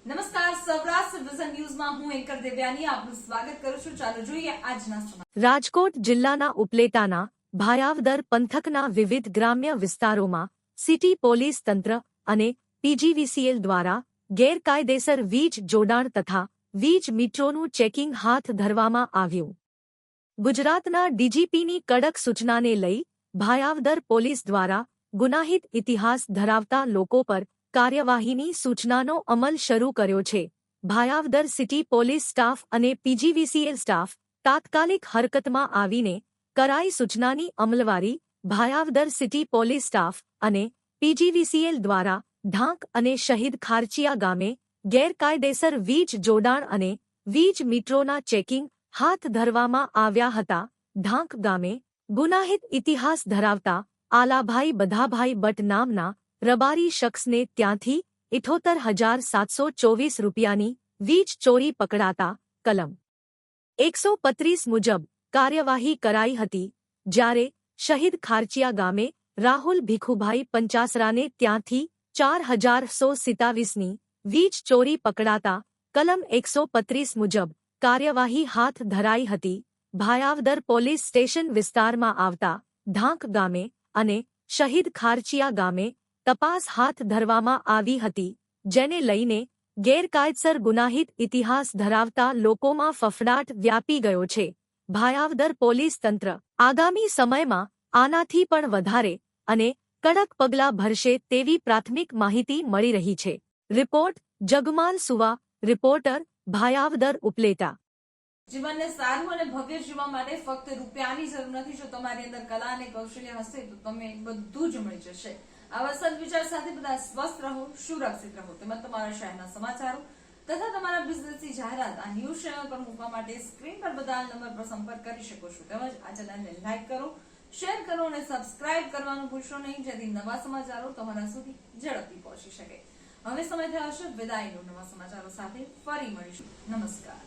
નમસ્કાર, સૌરાષ્ટ્ર વિઝન ન્યૂઝમાં હું એન્કર દેવ્યાની આપનું સ્વાગત કરું છું. ચાલો જોઈએ આજના સમાચાર. રાજકોટ જિલ્લાના ઉપલેટાના ભાયાવદર પંથકના વિવિધ ગ્રામ્ય વિસ્તારોમાં સિટી પોલીસ તંત્ર અને પીજીવીસીએલ દ્વારા ગેરકાયદેસર વીજ જોડાણ તથા વીજ મીટરોનું ચેકિંગ હાથ ધરવામાં આવ્યું. ગુજરાતના ડીજીપીની કડક સૂચનાને લઈ ભાયાવદર પોલીસ દ્વારા ગુનાહિત ઇતિહાસ ધરાવતા લોકો પર કાર્યવાહીની સૂચનાનો અમલ શરૂ કર્યો છે. ભાયાવદર સિટી પોલીસ સ્ટાફ અને પીજીવીસીએલ સ્ટાફ તાત્કાલિક હરકતમાં આવીને કરાઈ સૂચનાની અમલવારી. ભાયાવદર સિટી પોલીસ સ્ટાફ અને પીજીવીસીએલ દ્વારા ઢાંક અને શહીદ ખારચિયા ગામે ગેરકાયદેસર વીજ જોડાણ અને વીજ મીટરોના ચેકિંગ હાથ ધરવામાં આવ્યા હતા. ઢાંક ગામે ગુનાહિત ઇતિહાસ ધરાવતા આલાભાઈ બધાભાઈ ભટ્ટ નામના રબારી શખ્સને ત્યાંથી 78,724 રૂપિયાની વીજ ચોરી પકડાતા કલમ 135 મુજબ કાર્યવાહી કરાઈ હતી. જ્યારે શહીદ ખારચિયા ગામે રાહુલ ભીખુભાઈ પંચાસરાને ત્યાંથી 4,127ની વીજ ચોરી પકડાતા કલમ 135 મુજબ કાર્યવાહી હાથ ધરાઈ હતી. ભાયાવદર પોલીસ સ્ટેશન વિસ્તારમાં આવતા ઢાંક ગામે અને શહીદ ખારચિયા ગામે તપાસ હાથ ધરવામાં આવી હતી, જેને લઈને ગેરકાયદેસર ગુનાહિત ઇતિહાસ ધરાવતા લોકોમાં ફફડાટ વ્યાપી ગયો છે. ભાયાવદર પોલીસ તંત્ર આગામી સમયમાં આનાથી પણ વધારે અને કડક પગલાં ભરશે તેવી પ્રાથમિક માહિતી મળી રહી છે. રિપોર્ટ જગમાલ સુવા, રિપોર્ટર ભાયાવદર ઉપલેટા. જીવનને સારું અને ભવ્ય જીવવા માટે ફક્ત રૂપિયાની જરૂર નથી. જો તમારી અંદર કલા અને કૌશલ્ય હશે તો તમે બધું જ મળી જશે. આવા સદવિચાર સાથે બધા સ્વસ્થ રહો, સુરક્ષિત રહો. તેમજ તમારા શહેરના સમાચારો તથા તમારા બિઝનેસની જાહેરાત આ ન્યૂઝ ચેનલ પર મૂકવા માટે સ્ક્રીન પર બધા નંબર પર સંપર્ક કરી શકો છો. તેમજ આ ચેનલને લાઈક કરો, શેર કરો અને સબસ્ક્રાઇબ કરવાનું ભૂલશો નહીં, જેથી નવા સમાચારો તમારા સુધી ઝડપથી પહોંચી શકે. હવે સમય થયો છે વિદાયનો. નવા સમાચારો સાથે ફરી મળીશું. નમસ્કાર.